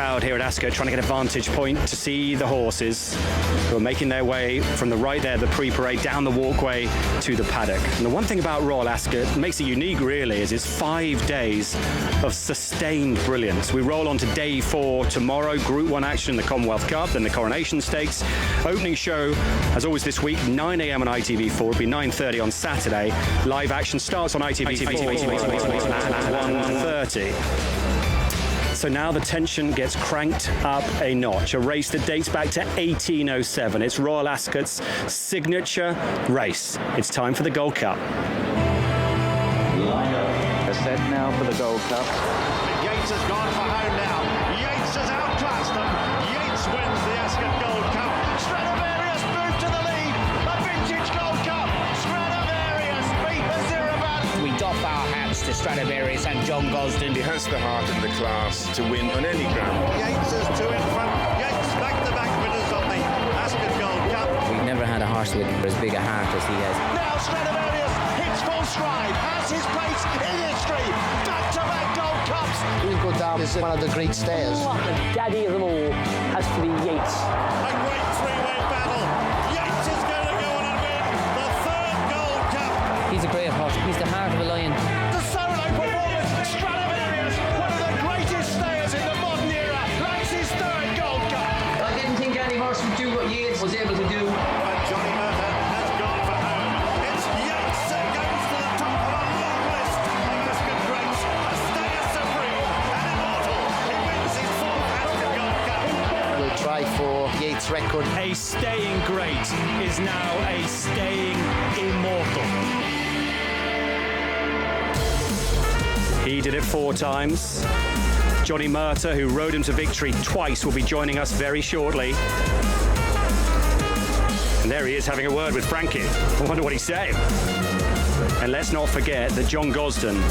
crowd here at Ascot trying to get a vantage point to see the horses who are making their way from the right there, the pre-parade, down the walkway to the paddock. And the one thing about Royal Ascot makes it unique really is it's 5 days of sustained brilliance. We roll on to day 4 tomorrow, Group 1 action in the Commonwealth Cup, then the Coronation Stakes. Opening show, as always this week, 9 a.m. on ITV4. It'll be 9:30 on Saturday. Live action starts on ITV4 at 1:30. So now the tension gets cranked up a notch. A race that dates back to 1807. It's Royal Ascot's signature race. It's time for the Gold Cup. They're set now for the Gold Cup. Yates has gone for home now. Yates has outclassed them. Yates wins the Ascot Gold Cup. Stradivarius moved to the lead. A vintage Gold Cup. Stradivarius beat the Zerabat. We doff our hats to Stradivarius and John Gosden. He has the heart and the class to win on any ground. Yates is 2 in front. Yates back-to-back winners of the Ascot Gold Cup. We've never had a horse with as big a heart as he has. Now Stradivarius hits full stride. Has his place in history. Back-to-back Gold Cups. We'll go down as one of the great stayers. The daddy of them all has to be Yates. A great three-way battle. Yates is going to go on and win the 3rd Gold Cup. He's a great horse. He's the heart of a lion. The solo performance. Stradivarius, one of the greatest stayers in the modern era, lands his 3rd Gold Cup. I didn't think any horse would do what Yates was able to do. But Johnny Murtha has gone for home. It's Yates that goes to the top of a long list of Ascot greats. A stayer supreme and immortal. He wins his 4th Ascot Gold Cup. We'll try for Yates' record. A staying great is now a staying immortal. He did it 4 times. Johnny Murtha, who rode him to victory twice, will be joining us very shortly. And there he is having a word with Frankie. I wonder what he's saying. And let's not forget that John Gosden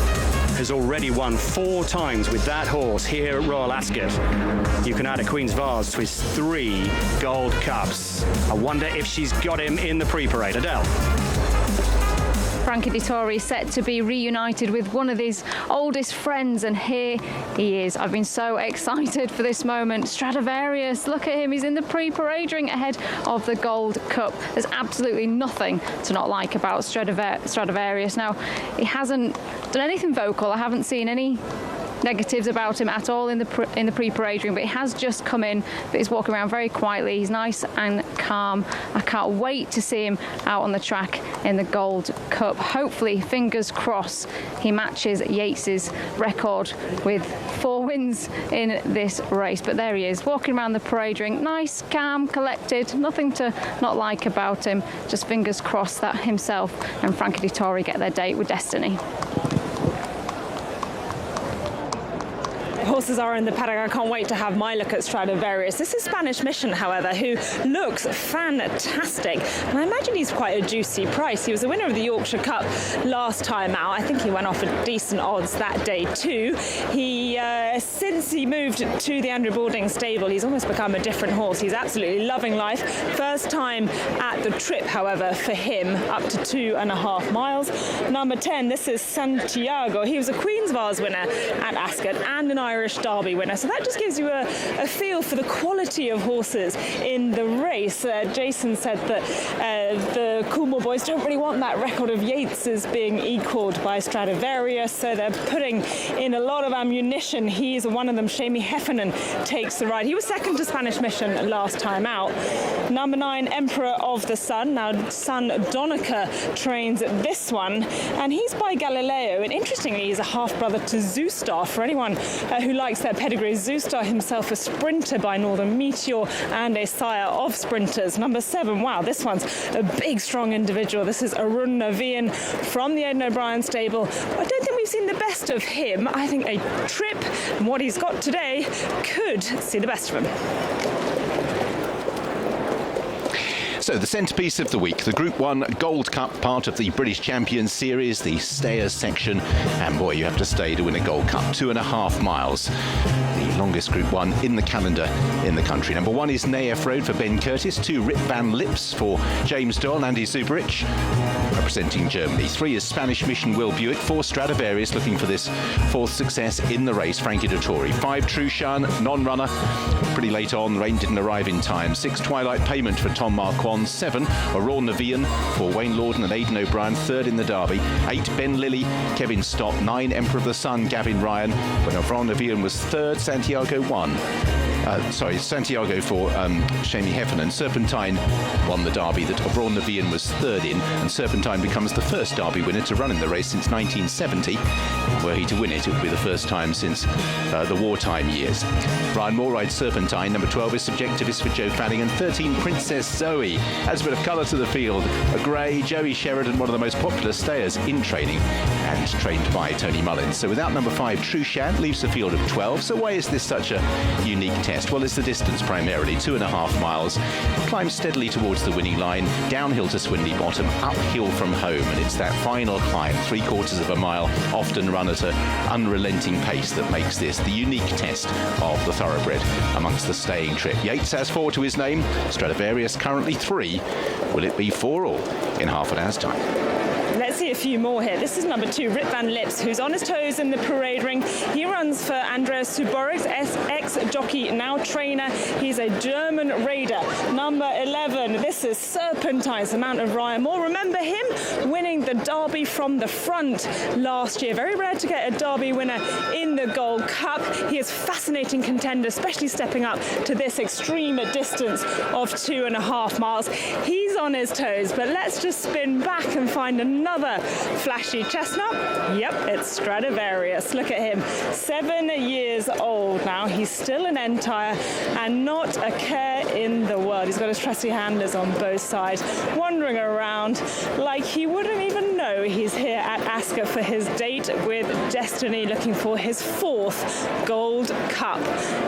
has already won 4 times with that horse here at Royal Ascot. You can add a Queen's Vase to his 3 Gold Cups. I wonder if she's got him in the pre-parade. Adele. Frankie Dettori set to be reunited with one of his oldest friends, and here he is. I've been so excited for this moment. Stradivarius, look at him, he's in the pre-parade ring ahead of the Gold Cup. There's absolutely nothing to not like about Stradivarius. Now, he hasn't done anything vocal. I haven't seen any negatives about him at all in the pre-parade ring, but he has just come in, but he's walking around very quietly. He's nice and calm. I can't wait to see him out on the track in the Gold Cup. Hopefully, fingers crossed, he matches Yates's record with 4 wins in this race. But there he is, walking around the parade ring, nice, calm, collected, nothing to not like about him. Just fingers crossed that himself and Frankie Dettori get their date with destiny. Horses are in the paddock. I can't wait to have my look at Stradivarius. This is Spanish Mission, however, who looks fantastic. And I imagine he's quite a juicy price. He was the winner of the Yorkshire Cup last time out. I think he went off at decent odds that day too. He, since he moved to the Andrew Balding stable, he's almost become a different horse. He's absolutely loving life. First time at the trip, however, for him, up to 2.5 miles. Number 10, this is Santiago. He was a Queen's Vase winner at Ascot and an Irish Derby winner, so that just gives you a feel for the quality of horses in the race. Jason said that the Coolmore boys don't really want that record of Yates's being equalled by Stradivarius, so they're putting in a lot of ammunition. He's one of them. Shamie Heffernan takes the ride. He was second to Spanish Mission last time out. Number 9, Emperor of the Sun. Now, son Donica trains this one, and he's by Galileo, and interestingly, he's a half-brother to Zoustar. For anyone who likes their pedigree, Zoustar himself a sprinter by Northern Meteor and a sire of sprinters. Number 7, wow, this one's a big, strong individual. This is Arun Navean from the Aidan O'Brien stable. I don't think we've seen the best of him. I think a trip and what he's got today could see the best of him. So the centrepiece of the week, the Group 1 Gold Cup, part of the British Champions Series, the Stayers section. And boy, you have to stay to win a Gold Cup, 2.5 miles. The longest Group 1 in the calendar in the country. Number 1 is Nayef Road for Ben Curtis, 2 Rip Van Lips for James Doyle and Andy Zuberich, representing Germany. 3 is Spanish Mission Will Buick, 4 Stradivarius looking for this 4th success in the race, Frankie Dettori. 5 Trushan, non-runner, pretty late on, rain didn't arrive in time. 6 Twilight Payment for Tom Marquand. 7 Aurora Navian for Wayne Lawden and Aidan O'Brien, 3rd in the Derby. 8 Ben Lilly, Kevin Stott. 9 Emperor of the Sun, Gavin Ryan, when Aurora Navian was 3rd, Santiago won. Santiago for Shamie Heffernan. Serpentine won the Derby that Aurora Navian was 3rd in, and Serpentine becomes the first Derby winner to run in the race since 1970. Were he to win it, it would be the first time since the wartime years. Ryan Moore rides Serpentine. Number 12 is Subjectivist for Joe Fanning, and 13 Princess Zoe adds a bit of colour to the field. A grey, Joey Sheridan, one of the most popular stayers in training and trained by Tony Mullins. So without number 5, Trushan, leaves the field of 12. So why is this such a unique test? Well, it's the distance primarily, 2.5 miles. Climbs steadily towards the winning line, downhill to Swindley Bottom, uphill from home, and it's that final climb, 3/4 of a mile, often run at an unrelenting pace, that makes this the unique test of the thoroughbred amongst the staying trip. Yates has 4 to his name, Stradivarius currently 3. Will it be 4 all in half an hour's time? Let's see a few more here. This is number 2, Rip Van Lips, who's on his toes in the parade ring. He runs for Andreas Suborix, ex-jockey, now trainer. He's a German raider. Number 11, this is Serpentine's the Mount of Ryan Moore. Remember him winning the Derby from the front last year. Very rare to get a Derby winner in the Gold Cup. He is fascinating contender, especially stepping up to this extreme distance of 2.5 miles. He's on his toes, but let's just spin back and find another flashy chestnut. Yep, it's Stradivarius. Look at him, 7 years old now. He's still an entire and not a care in the world. He's got his trusty handlers on both sides, wandering around like he wouldn't even know he's here at Ascot for his date with Destiny, looking for his 4th Gold Cup.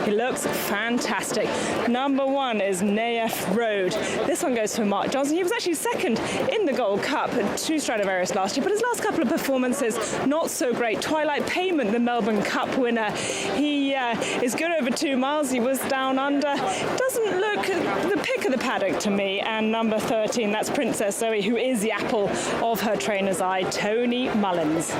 He looks fantastic. Number 1 is Nayef Road. This one goes for Mark Johnson. He was actually 2nd in the Gold Cup to Stradivarius last year, but his last couple of performances not so great. Twilight Payment, the Melbourne Cup winner. He is good over 2 miles. He was down under. Doesn't look the pick of the paddock to me. And number 13, that's Princess Zoe, who is the apple of her trainer's eye, Tony Mullins.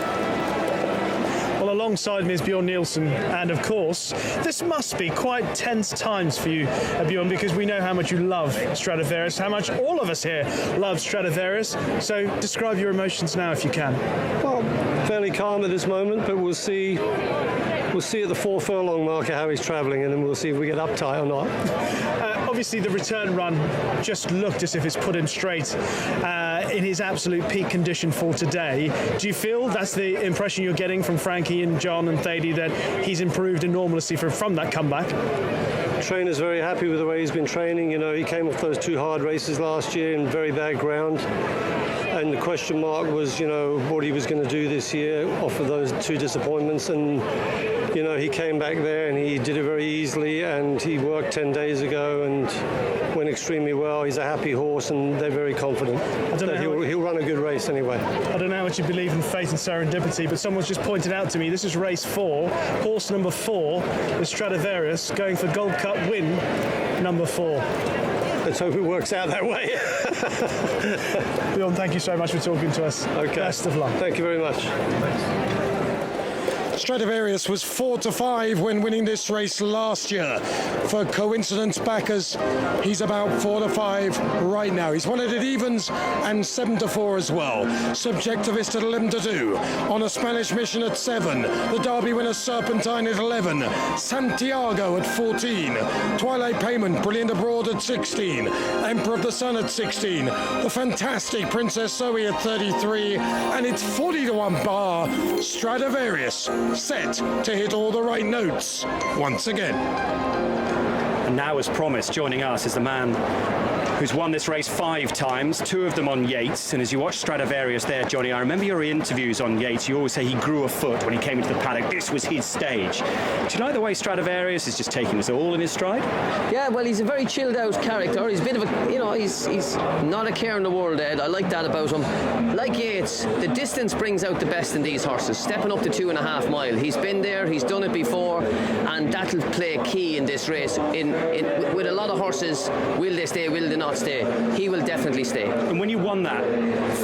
Well, alongside me is Bjorn Nielsen, and of course, this must be quite tense times for you, Bjorn, because we know how much you love Stradivarius, how much all of us here love Stradivarius. So describe your emotions now, if you can. Well, fairly calm at this moment, but we'll see at the 4 furlong marker how he's travelling, and then we'll see if we get uptight or not. Obviously, the return run just looked as if it's put him straight in his absolute peak condition for today. Do you feel that's the impression you're getting from Frankie and John and Thady, that he's improved enormously from that comeback? Trainer's very happy with the way he's been training. You know, he came off those 2 hard races last year in very bad ground. And the question mark was, you know, what he was going to do this year off of those 2 disappointments. And, you know, he came back there and he did it very easily, and he worked 10 days ago and went extremely well. He's a happy horse, and they're very confident that he'll run a good race anyway. I don't know how much you believe in fate and serendipity, but someone's just pointed out to me, this is race 4. Horse number 4 is Stradivarius, going for Gold Cup win number 4. Let's hope it works out that way. Bjorn, thank you so much for talking to us. Okay. Best of luck. Thank you very much. Thanks. Stradivarius was 4-5 when winning this race last year. For coincidence backers, he's about 4-5 right now. He's won it at evens and 7-4 as well. Subjectivist at 11-2. On a Spanish Mission at 7. The Derby winner Serpentine at 11. Santiago at 14. Twilight Payment, Brilliant Abroad at 16. Emperor of the Sun at 16. The fantastic Princess Zoe at 33. And it's 40-1 bar. Stradivarius set to hit all the right notes once again. And now, as promised, joining us is the man who's won this race 5 times, 2 of them on Yates. And as you watch Stradivarius there, Johnny, I remember your interviews on Yates. You always say he grew a foot when he came into the paddock. This was his stage. Do you like the way Stradivarius is just taking us all in his stride? Yeah, well, he's a very chilled out character. He's a bit of a, you know, he's not a care in the world, Ed. I like that about him. Like Yates, the distance brings out the best in these horses. Stepping up to 2.5 mile. He's been there, he's done it before, and that'll play key in this race. With a lot of horses, will they stay, will they not stay? He will definitely stay. And when you won that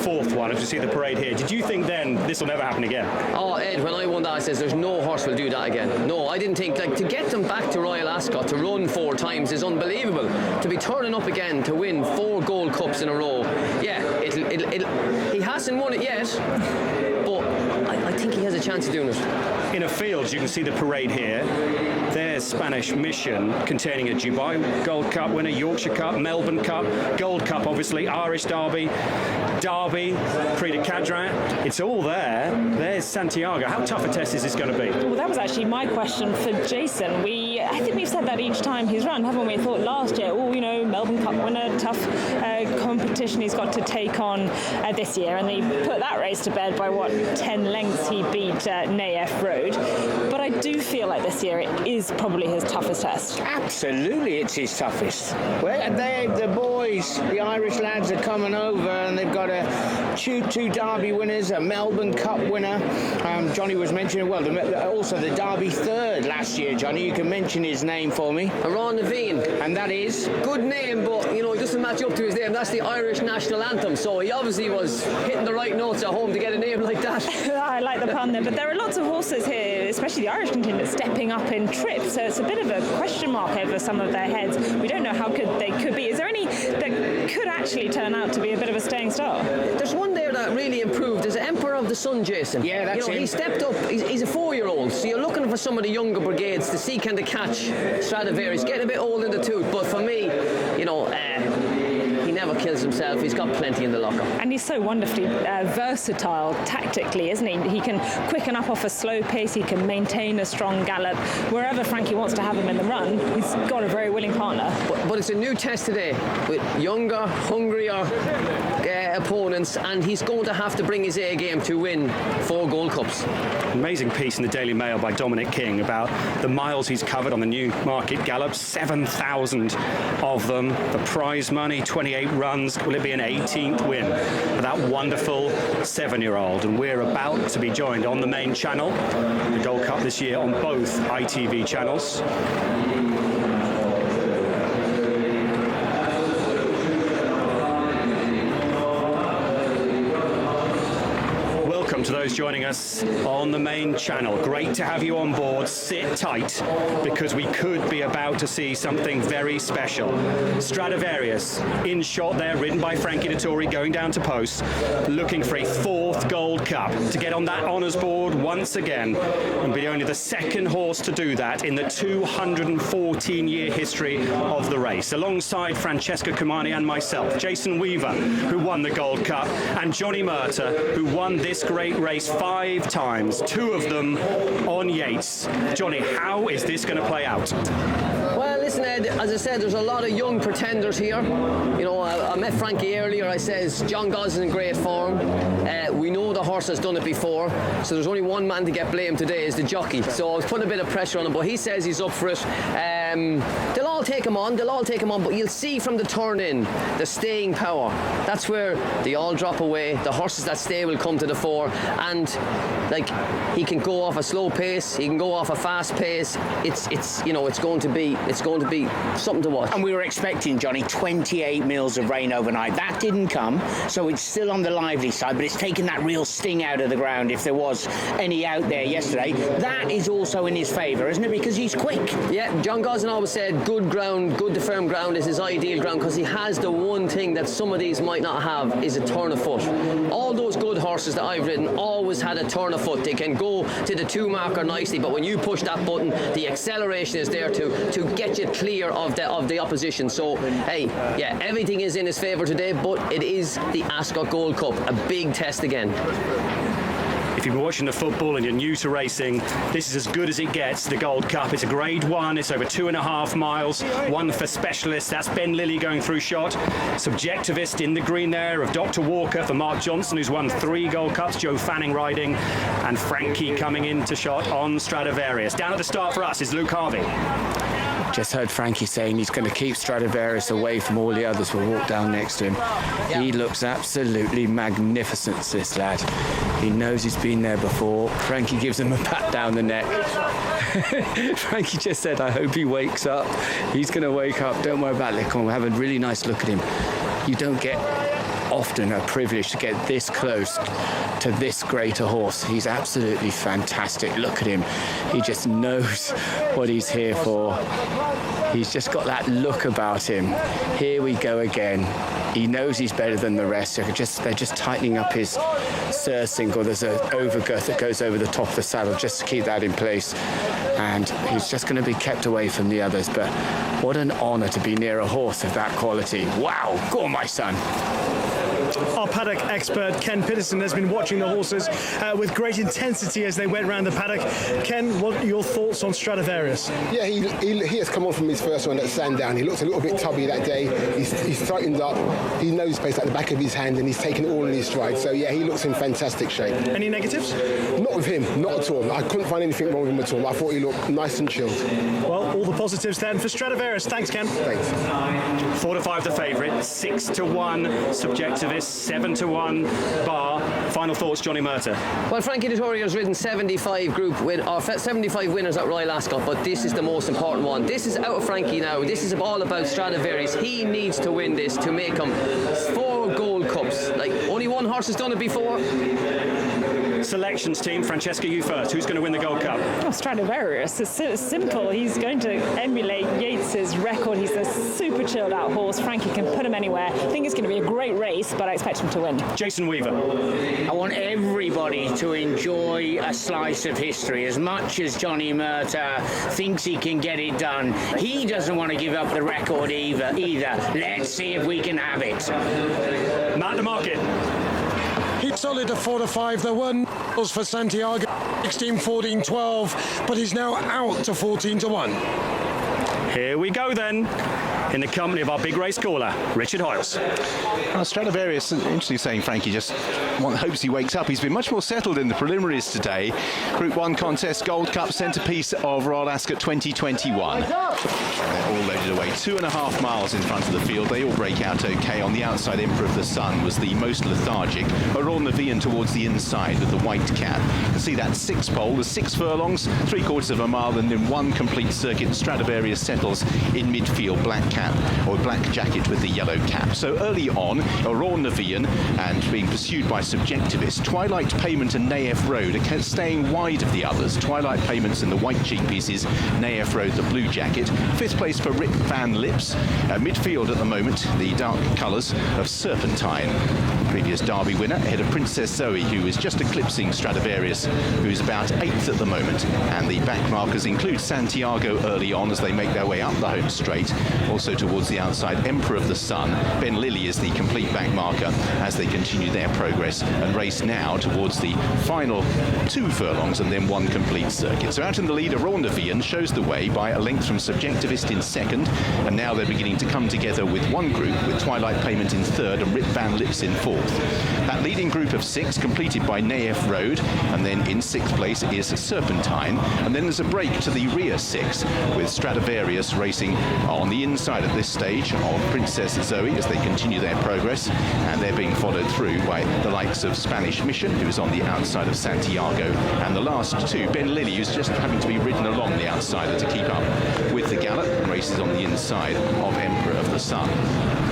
4th one, as you see the parade here, did you think then this will never happen again? Oh, Ed, when I won that, I says there's no horse will do that again. No, I didn't think, like, to get them back to Royal Ascot, to run 4 times is unbelievable. To be turning up again, to win 4 Gold Cups in a row, yeah, he hasn't won it yet, but I think he has a chance of doing it. In a field, you can see the parade here. There's Spanish Mission, containing a Dubai Gold Cup winner, Yorkshire Cup, Melbourne Cup, Gold Cup, obviously, Irish Derby, Prix de Cadran. It's all there. There's Santiago. How tough a test is this going to be? Well, that was actually my question for Jason. I think we've said that each time he's run, haven't we? Thought last year, Melbourne Cup winner, tough competition he's got to take on this year, and he put that race to bed by 10 lengths he beat Nayef Road. But I do feel like this year it is probably his toughest test. Absolutely, it's his toughest. Well, the boys, the Irish lads are coming over, and they've got two Derby winners, a Melbourne Cup winner. Johnny was mentioning, also the Derby third last year. Johnny, you can mention his name for me. Ron Naveen. And that is? Good name, but, it doesn't match up to his name. That's the Irish national anthem, so he obviously was hitting the right notes at home to get a name like that. I like the pun there, but there are lots of horses here, especially the Irish contingent, stepping up in trip, so it's a bit of a question mark over some of their heads. We don't know how good they could be. Is there any that could actually turn out to be a bit of a staying star? There's one there that really improved. There's Emperor of the Sun, Jason. Yeah, that's him. He stepped up. He's a 4-year-old, so you're looking for some of the younger brigades to see can they catch Stradivarius. Getting a bit old in the tooth, but for me, he never kills himself. He's got plenty in the locker. And he's so wonderfully versatile tactically, isn't he? He can quicken up off a slow pace. He can maintain a strong gallop. Wherever Frankie wants to have him in the run, he's got a very willing partner. But it's a new test today with younger, hungrier opponents, and he's going to have to bring his A game to win 4 Gold Cups. Amazing piece in the Daily Mail by Dominic King about the miles he's covered on the Newmarket Gallop, 7,000 of them. The prize money, 28 runs. Will it be an 18th win for that wonderful 7-year-old? And we're about to be joined on the main channel, the Gold Cup this year on both ITV channels. To those joining us on the main channel, great to have you on board. Sit tight, because we could be about to see something very special. Stradivarius in shot there, ridden by Frankie Dettori, going down to post, looking for a 4th Gold Cup to get on that honours board once again, and be only the 2nd horse to do that in the 214-year history of the race, alongside Francesca Cumani and myself, Jason Weaver, who won the Gold Cup, and Johnny Murtagh, who won this great race 5 times, 2 of them on Yates. Johnny, how is this going to play out? Well, listen, Ed, as I said, there's a lot of young pretenders here. I met Frankie earlier. I says John Goslin's in great form. We know the horse has done it before, so there's only one man to get blamed today, is the jockey. So I was putting a bit of pressure on him, but he says he's up for it. They'll all take him on, but you'll see from the turn in the staying power. That's where they all drop away. The horses that stay will come to the fore, and he can go off a slow pace, he can go off a fast pace. It's going to be something to watch. And we were expecting, Johnny, 28 mils of rain overnight. That didn't come, so it's still on the lively side, but it's taken that real sting out of the ground, if there was any out there yesterday. That is also in his favour, isn't it? Because he's quick. Yeah, John Gosling always said good ground, good to firm ground is his ideal ground, because he has the one thing that some of these might not have, is a turn of foot. All those good horses that I've ridden always had a turn of foot. They can go to the 2 marker nicely, but when you push that button, the acceleration is there to get you clear of the opposition. So, hey, yeah, everything is in his favour today, but it is the Ascot Gold Cup, a big test again. If you've been watching the football and you're new to racing, this is as good as it gets, the Gold Cup. It's a Grade 1, it's over 2.5 miles, one for specialists. That's Ben Lilly going through shot. Subjectivist in the green there of Dr. Walker for Mark Johnson, who's won 3 Gold Cups, Joe Fanning riding, and Frankie coming into shot on Stradivarius. Down at the start for us is Luke Harvey. Just heard Frankie saying he's going to keep Stradivarius away from all the others. We'll walk down next to him. He looks absolutely magnificent, this lad. He knows he's been there before. Frankie gives him a pat down the neck. Frankie just said, I hope he wakes up. He's going to wake up. Don't worry about it. Come on, we'll have a really nice look at him. You don't get often a privilege to get this close to this great a horse. He's absolutely fantastic. Look at him. He just knows what he's here for. He's just got that look about him. Here we go again. He knows he's better than the rest. They're just tightening up his surcingle. There's an overgirth that goes over the top of the saddle just to keep that in place. And he's just going to be kept away from the others. But what an honour to be near a horse of that quality. Wow. Go on, my son. Our paddock expert, Ken Pitterson, has been watching the horses with great intensity as they went round the paddock. Ken, what are your thoughts on Stradivarius? Yeah, he has come on from his first one at Sandown. He looked a little bit tubby that day. He's tightened up. He knows his pace at the back of his hand, and he's taken it all in his stride. So, yeah, he looks in fantastic shape. Any negatives? Not with him, not at all. I couldn't find anything wrong with him at all. I thought he looked nice and chilled. Well, all the positives then for Stradivarius. Thanks, Ken. Thanks. 4 to 5 the favourite, 6 to 1 Subjectivist, 7 to 1 Bar. Final thoughts, Johnny Murtagh. Well, Frankie Dettorio's ridden 75 75 winners at Royal Ascot, but this is the most important one. This is out of Frankie now. This is all about Stradivarius. He needs to win this to make him 4 Gold Cups. Like, only one horse has done it before. Selections team, Francesca, you first. Who's going to win the Gold Cup? Oh, Stradivarius. It's simple. He's going to emulate Yates's record. He's a super chilled out horse. Frankie can put him anywhere. I think it's going to be a great race, but I expect him to win. Jason Weaver. I want everybody to enjoy a slice of history as much as Johnny Murtagh thinks he can get it done. He doesn't want to give up the record either. Let's see if we can have it. Matt the Market. He's solid at 4 to 5. There were numbers for Santiago, 16, 14, 12, but he's now out to 14 to 1. Here we go then, in the company of our big race caller, Richard Hoyles. Stradivarius, interesting saying Frankie just hopes he wakes up. He's been much more settled in the preliminaries today. Group 1 contest, Gold Cup centrepiece of Royal Ascot 2021. They're all loaded away, 2.5 miles in front of the field. They all break out okay. On the outside, Emperor of the Sun was the most lethargic. Aurore Nevian towards the inside with the white cap. You can see that 6 pole, the 6 furlongs, 3/4 of a mile, and then 1 complete circuit. Stradivarius settles in midfield, black cap or black jacket with the yellow cap. So early on, Aurore Nevian and being pursued by Subjectivist. Twilight Payment and Naef Road are staying wide of the others. Twilight Payment's in the white cheek pieces, Naef Road the blue jacket. 5th place for Rip Van Lips. Midfield at the moment, the dark colours of Serpentine. Previous Derby winner ahead of Princess Zoe, who is just eclipsing Stradivarius, who's about 8th at the moment. And the back markers include Santiago early on as they make their way up the home straight. Also towards the outside, Emperor of the Sun. Ben Lilly is the complete back marker as they continue their progress and race now towards the final 2 furlongs and then 1 complete circuit. So out in the lead, Aurore Nevian shows the way by a length from Subjectivist in 2nd, and now they're beginning to come together with one group, with Twilight Payment in 3rd and Rip Van Lips in 4th. That leading group of 6 completed by Naef Road, and then in 6th place is Serpentine, and then there's a break to the rear 6 with Stradivarius racing on the inside at this stage of Princess Zoe as they continue their progress, and they're being followed through by the likes of Spanish Mission, who is on the outside of Santiago, and the last 2, Ben Lilly, who's just having to be ridden along the outsider to keep up with the gallop, and races on the inside of Emperor of the Sun.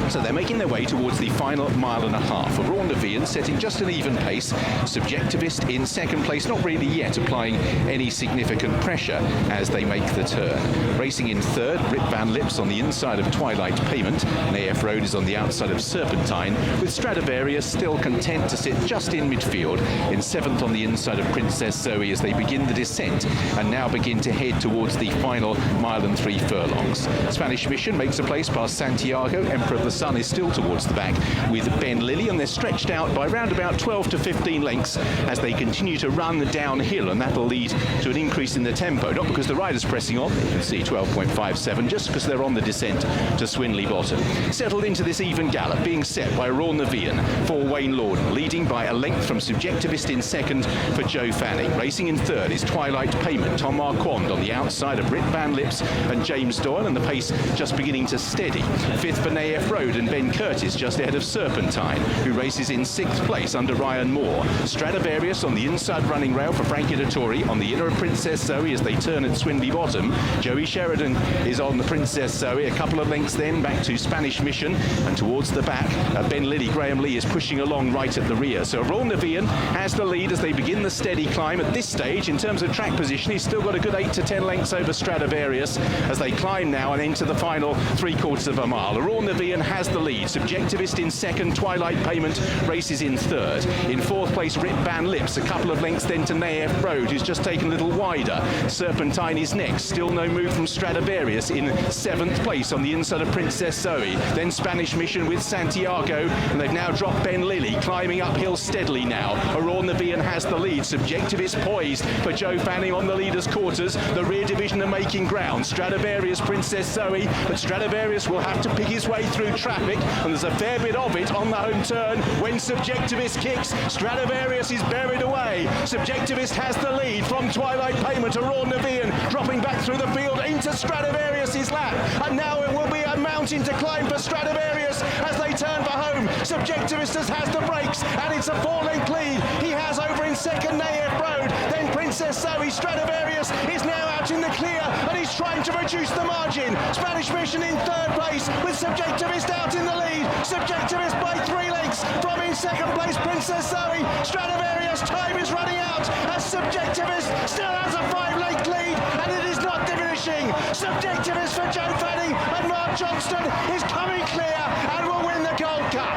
So they're making their way towards the final 1.5 miles. Aurore Nevian setting just an even pace. Subjectivist in 2nd place, not really yet applying any significant pressure as they make the turn. Racing in 3rd, Rip Van Lips on the inside of Twilight Payment. Naef Road is on the outside of Serpentine, with Stradivarius still content to sit just in midfield. In 7th on the inside of Princess Zoe as they begin the descent and now begin to head towards the final 1.3 miles. Spanish Mission makes a place past Santiago, Emperor of the Sun is still towards the back with Ben Lilly, and they're stretched out by around about 12 to 15 lengths as they continue to run downhill, and that'll lead to an increase in the tempo, not because the rider's pressing on, you can see 12.57, just because they're on the descent to Swinley Bottom. Settled into this even gallop, being set by Raw Navian for Wayne Lorden, leading by a length from Subjectivist in second for Joe Fanning. Racing in third is Twilight Payment, Tom Marquand on the outside of Britt Van Lips and James Doyle, and the pace just beginning to steady. Fifth for Nayef Road and Ben Curtis just ahead of Serpentine, who races in sixth place under Ryan Moore. Stradivarius on the inside running rail for Frankie Dettori, on the inner of Princess Zoe as they turn at Swinley Bottom. Joey Sheridan is on the Princess Zoe, a couple of lengths then back to Spanish Mission, and towards the back Ben Lilly, Graham Lee is pushing along right at the rear. So Raw Navian has the lead as they begin the steady climb. At this stage, in terms of track position, he's still got a good 8 to 10 lengths over Stradivarius as they climb now and enter the final 3/4 of a mile. Raw Navian has the lead. Subjectivist in second, Twilight Payment races in third. In fourth place, Rip Van Lips, a couple of lengths then to Nayef Road, who's just taken a little wider. Serpentine is next, still no move from Stradivarius in seventh place on the inside of Princess Zoe. Then Spanish Mission with Santiago, and they've now dropped Ben Lilly, climbing uphill steadily now. Raw Navian has the lead. Subjectivist poised for Joe Fanning on the leader's quarters. The rear division are making ground. Stradivarius, Princess Zoe, but Stradivarius will have to pick his way through traffic, and there's a fair bit of it on the home turn. When Subjectivist kicks, Stradivarius is buried away. Subjectivist has the lead from Twilight Payment to Raw Navian, dropping back through the field into Stradivarius' lap, and now it will be a mountain to climb for Stradivarius as they turn for home. Subjectivist has the brakes, and it's a 4-length lead. He has over in second Nayef Road, then Princess Zoe. Stradivarius is now out in the clear, and he's trying to reduce the margin. Spanish Mission in third place with Subjectivist out in the lead. Subjectivist by 3 lengths from in second place Princess Zoe. Stradivarius' time is running out as Subjectivist still has a 5-length lead, and it is not diminishing. Subjectivist for Joe Fanning, and Mark Johnston is coming clear and will win the Gold Cup.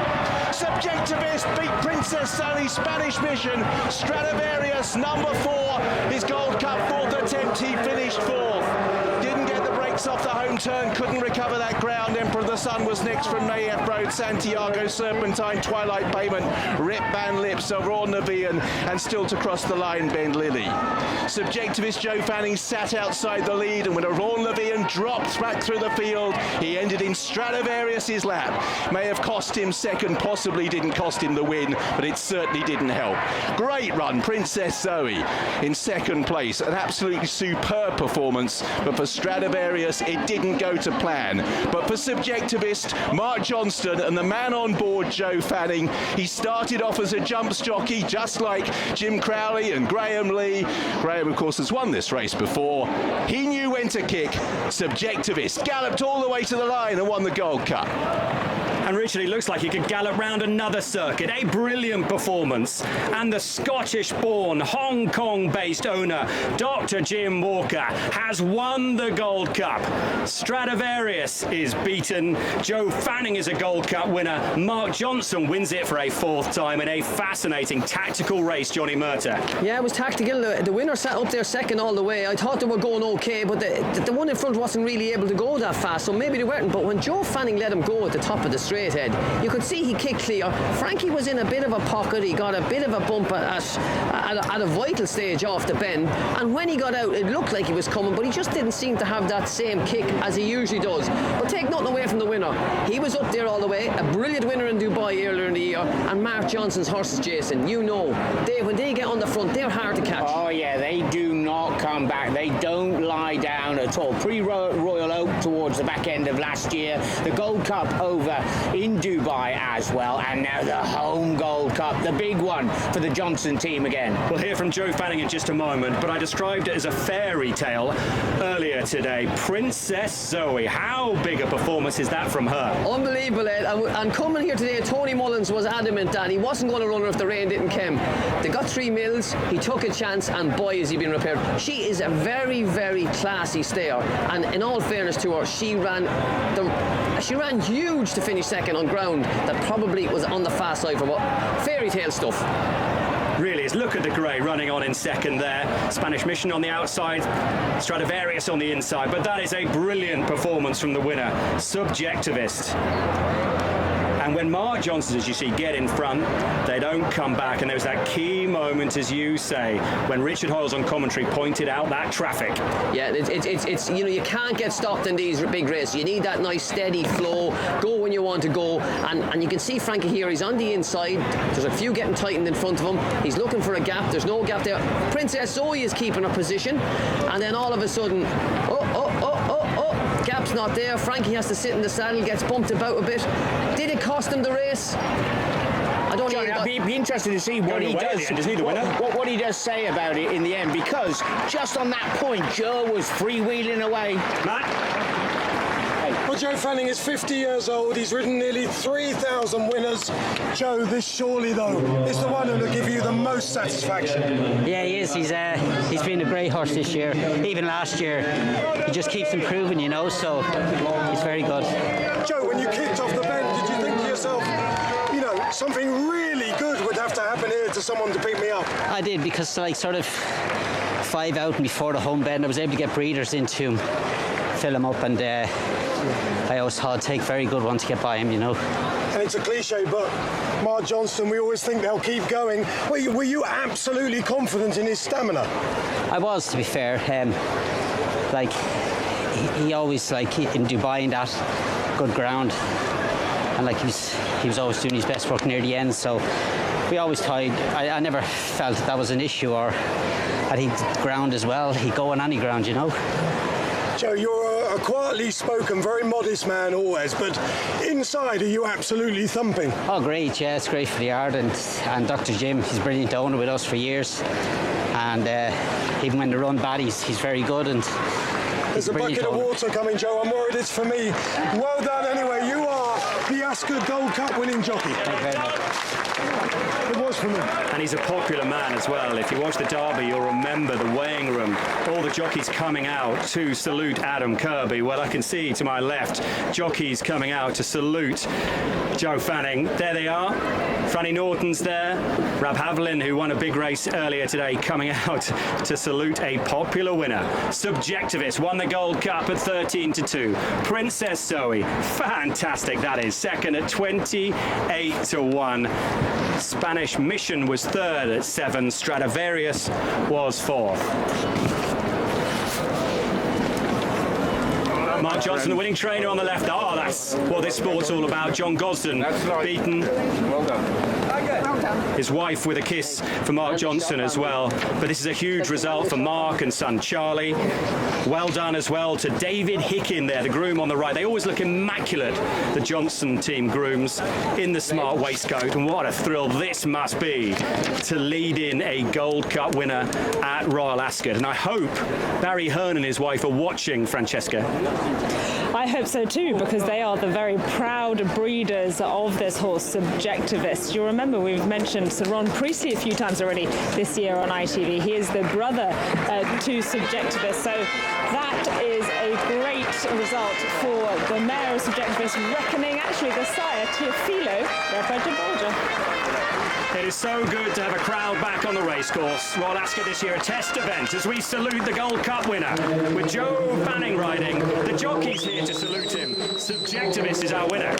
Subjectivist beat Princess Zoe, Spanish Mission. Stradivarius, number 4, his Gold Cup 4th attempt, he finished 4th. Didn't get the brakes off the home turn, couldn't recover that ground. Emperor of the Sun was next from Nayef Road, Santiago, Serpentine, Twilight Payment, Rip Van Lips, Raw Navian, and still to cross the line, Ben Lilly. Subjectivist Joe Fanning sat outside the lead, and when Raw Navian dropped back through the field, he ended in Stradivarius' lap. May have cost him second, possibly didn't cost him the win, but it certainly didn't help. Great run, Princess Zoe in second place, an absolutely superb performance, but for Stradivarius it didn't go to plan. But for Subjectivist, Mark Johnston and the man on board, Joe Fanning, he started off as a jumps jockey just like Jim Crowley and Graham Lee. Graham, of course, has won this race before. He knew when to kick. Subjectivist galloped all the way to the line and won the Gold Cup. And Richard, it looks like he could gallop round another circuit. A brilliant performance. And the Scottish-born, Hong Kong-based owner, Dr. Jim Walker, has won the Gold Cup. Stradivarius is beaten. Joe Fanning is a Gold Cup winner. Mark Johnson wins it for a 4th time in a fascinating tactical race, Johnny Murtagh. Yeah, it was tactical. The winner sat up there second all the way. I thought they were going okay, but the one in front wasn't really able to go that fast, so maybe they weren't. But when Joe Fanning let him go at the top of the straight head, you could see he kicked clear. Frankie was in a bit of a pocket. He got a bit of a bump at a vital stage off the bend, and when he got out it looked like he was coming, but he just didn't seem to have that same kick as he usually does. But take nothing away from the winner. He was up there all the way, a brilliant winner in Dubai earlier in the year, and Mark Johnson's horses, Jason, you know, when they get on the front, they're hard to catch. Oh yeah, they do not come back. They don't lie down at all. Pre-Royal Oak towards the back end of last year, the Gold Cup over in Dubai as well, and now the home Gold Cup, the big one for the Johnson team again. We'll hear from Joe Fanning in just a moment, but I described it as a fairy tale earlier today. Princess Zoe, how big a performance is that from her? Unbelievable, Ed. And coming here today, Tony Mullins was adamant that he wasn't going to run her if the rain didn't come. They got 3 mils, he took a chance, and boy has he been repaired. She is a very, very classy stayer, and in all fairness to her, she ran huge to finish second on ground that probably was on the fast side for what fairy tale stuff. Really is. Look at the grey running on in second there. Spanish Mission on the outside, Stradivarius on the inside, but that is a brilliant performance from the winner, Subjectivist. And when Mark Johnson, as you see, get in front, they don't come back. And there was that key moment, as you say, when Richard Hoyles on commentary pointed out that traffic. Yeah, it's you know, you can't get stopped in these big races. You need that nice steady flow, go when you want to go, and you can see Frankie here, he's on the inside. There's a few getting tightened in front of him. He's looking for a gap. There's no gap there. Princess Zoe is keeping her position, and then all of a sudden, gap's not there. Frankie has to sit in the saddle, gets bumped about a bit. Did it cost him the race? I don't know. I'd be interested to see what he does. What he does say about it in the end, because just on that point, Joe was freewheeling away. Well, Joe Fanning is 50 years old. He's ridden nearly 3,000 winners. Joe, this surely, though, is the one who'll give you the most satisfaction. Yeah, he is. He's been a great horse this year. Even last year, he just keeps improving, you know, so he's very good. Joe, when you kicked off the bend, did you think to yourself, you know, something really good would have to happen here to someone to pick me up? I did, because like sort of 5 out and before the home bend, I was able to get breeders into him, fill him up, and I always thought it'd take a very good one to get by him, you know. And it's a cliche, but Mark Johnston, we always think they'll keep going. Were you absolutely confident in his stamina? I was, to be fair. Like, he always, like, in Dubai and that, good ground. And, like, he was always doing his best work near the end, so we always tied. I never felt that was an issue, or I think ground as well. He'd go on any ground, you know. Joe, you're a quietly spoken, very modest man always, but inside, are you absolutely thumping? Oh, great, yeah, it's great for the yard, and Dr. Jim, he's a brilliant owner with us for years, and even when they run bad, he's very good, and there's a bucket of water coming, Joe. I'm worried it's for me. Well done anyway. You are the Ascot Gold Cup winning jockey. Thank you very much. It was for me. And he's a popular man as well. If you watch the Derby, you'll remember the weighing room. All the jockeys coming out to salute Adam Kirby. Well, I can see to my left, jockeys coming out to salute Joe Fanning. There they are. Franny Norton's there. Rab Havlin, who won a big race earlier today, coming out to salute a popular winner. Subjectivist won the Gold Cup at 13-2. Princess Zoe, fantastic that is. Second at 28-1. Spanish Mission was third at 7. Stradivarius was fourth. Mark Johnson, the winning trainer on the left. Oh, that's what this sport's all about. John Gosden beaten. Well done. His wife with a kiss for Mark Johnson as well. But this is a huge result for Mark and son Charlie. Well done as well to David Hickin there, the groom on the right. They always look immaculate, the Johnson team grooms, in the smart waistcoat. And what a thrill this must be to lead in a Gold Cup winner at Royal Ascot. And I hope Barry Hearn and his wife are watching, Francesca. I hope so too, because they are the very proud breeders of this horse, Subjectivist. You'll remember we've mentioned Sir Ron Priestley a few times already this year on ITV. He is the brother to Subjectivist, so that is a great result for the mare of Subjectivist, reckoning actually the sire Teofilo Repa. It is so good to have a crowd back on the racecourse. Royal Ascot this year, a test event as we salute the Gold Cup winner with Joe Fanning riding. The jockey's here to salute him. Subjectivist is our winner.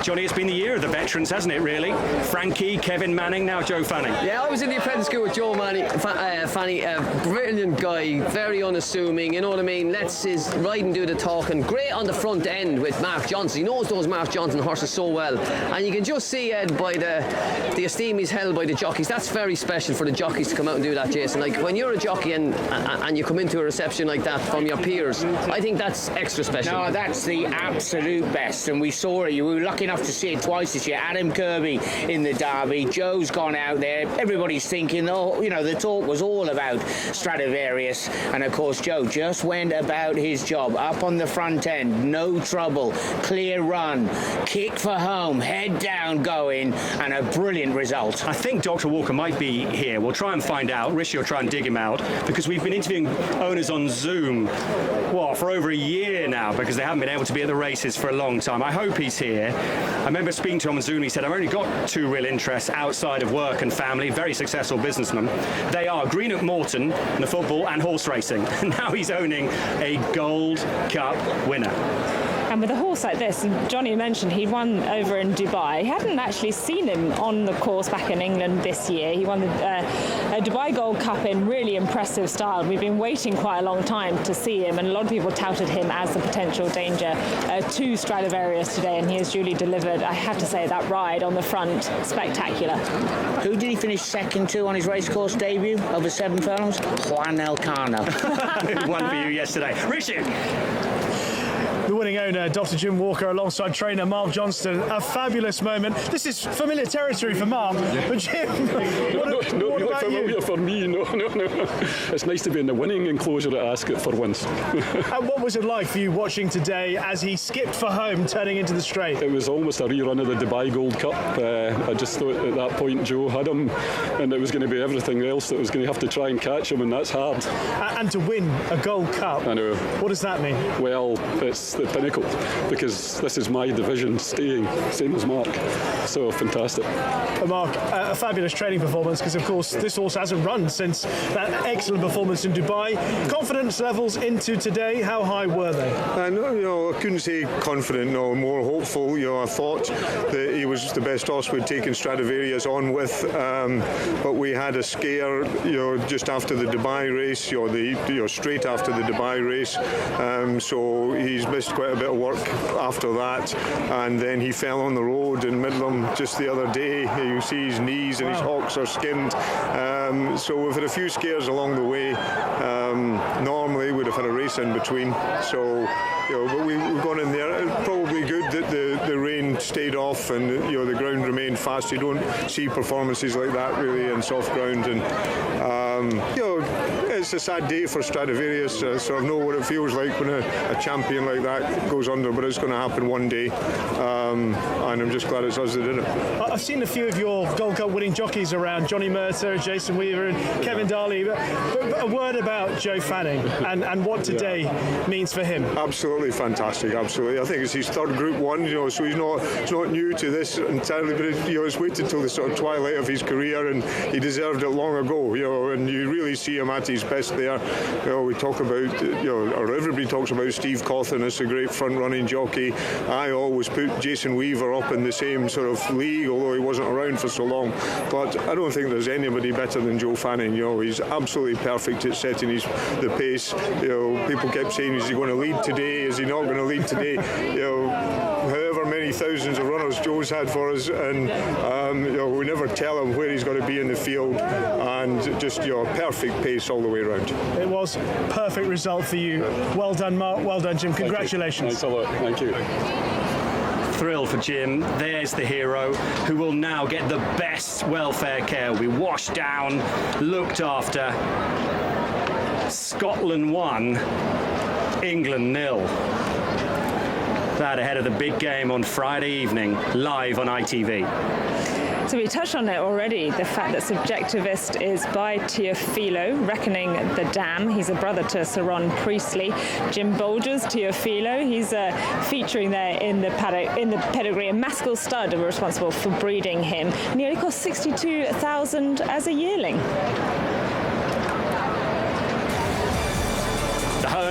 Johnny, it's been the year of the veterans, hasn't it, really? Frankie, Kevin Manning, now Joe Fanning. Yeah, I was in the apprentice school with Joe Fanning, brilliant guy, very unassuming, you know what I mean? Lets his riding do the talking. Great on the front end with Mark Johnson. He knows those Mark Johnson horses so well. And you can just see, Ed, by the esteem he's held by the jockeys. That's very special for the jockeys to come out and do that, Jason. Like, when you're a jockey and you come into a reception like that from your peers, I think that's extra special. No, that's the absolute best. And we saw it. We were lucky enough to see it twice this year. Adam Kirby in the Derby. Joe's gone out there. Everybody's thinking, oh, you know, the talk was all about Stradivarius. And of course, Joe just went about his job. Up on the front end, no trouble, clear run, kick for home, head down going, and a brilliant result. I think Dr. Walker might be here. We'll try and find out. Rishi will try and dig him out, because we've been interviewing owners on Zoom, for over a year now, because they haven't been able to be at the races for a long time. I hope he's here. I remember speaking to him on Zoom. He said, I've only got two real interests outside of work and family. Very successful businessman. They are Greenock Morton, the football, and horse racing. And now he's owning a Gold Cup winner. And with a horse like this, Johnny mentioned he won over in Dubai. He hadn't actually seen him on the course back in England this year. He won the Dubai Gold Cup in really impressive style. We've been waiting quite a long time to see him, and a lot of people touted him as the potential danger to Stradivarius today, and he has duly delivered. I have to say, that ride on the front, spectacular. Who did he finish second to on his racecourse debut over 7 furlongs? Juan Elcano. Who won for you yesterday? Rishi! The winning owner, Dr. Jim Walker, alongside trainer Mark Johnston. A fabulous moment. This is familiar territory for Mark, but Jim, what not familiar you? for me, no. It's nice to be in the winning enclosure at Ascot for once. And what was it like for you watching today as he skipped for home, turning into the straight? It was almost a rerun of the Dubai Gold Cup. I just thought at that point Joe had him, and it was going to be everything else that was going to have to try and catch him, and that's hard. And to win a Gold Cup, I know. What does that mean? Well, it's the pinnacle, because this is my division staying, same as Mark. So fantastic. Mark, a fabulous training performance, because of course this horse hasn't run since that excellent performance in Dubai. Confidence levels into today, how high were they? I couldn't say confident, no, more hopeful. I thought that he was the best horse we'd taken Stradivarius on with, but we had a scare, just after the Dubai race, straight after the Dubai race. So he's missed quite a bit of work after that, and then he fell on the road in Midland just the other day. You see his knees and his hocks are skinned. So we've had a few scares along the way. Normally we'd have had a race in between. So, but we've gone in there. Probably good that the rain stayed off and the ground remained fast. You don't see performances like that really in soft ground, and it's a sad day for Stradivarius. I sort of know what it feels like when a champion like that goes under, but it's going to happen one day, and I'm just glad it's us that did it. I've seen a few of your Gold Cup winning jockeys around, Johnny Mercer, Jason Weaver and Kevin Darley, but a word about Joe Fanning and what today means for him. Absolutely fantastic, absolutely. I think it's his third Group 1, so he's not new to this entirely, but it's waited till the sort of twilight of his career, and he deserved it long ago, and you really see him at his best there. We talk about, or everybody talks about Steve Cawthon as a great front-running jockey. I always put Jason Weaver up in the same sort of league, although he wasn't around for so long. But I don't think there's anybody better than Joe Fanning. He's absolutely perfect at setting the pace. People kept saying, is he going to lead today? Is he not going to lead today? However many thousands of runners Joe's had for us, and we never tell him where he's going to be in the field, and just perfect pace all the way around. It was perfect result for you. Well done, Mark. Well done, Jim. Congratulations. Thanks a lot. Thank you. Thrill for Jim. There's the hero who will now get the best welfare care. Will be washed down, looked after. Scotland 1, England 0. That ahead of the big game on Friday evening, live on ITV. So we touched on it already, the fact that Subjectivist is by Teofilo, Reckoning the Dam. He's a brother to Sir Ron Priestley. Jim Bolger's Teofilo. He's featuring there in the paddock, in the pedigree. And Maskell Stud were responsible for breeding him. And he only cost $62,000 as a yearling.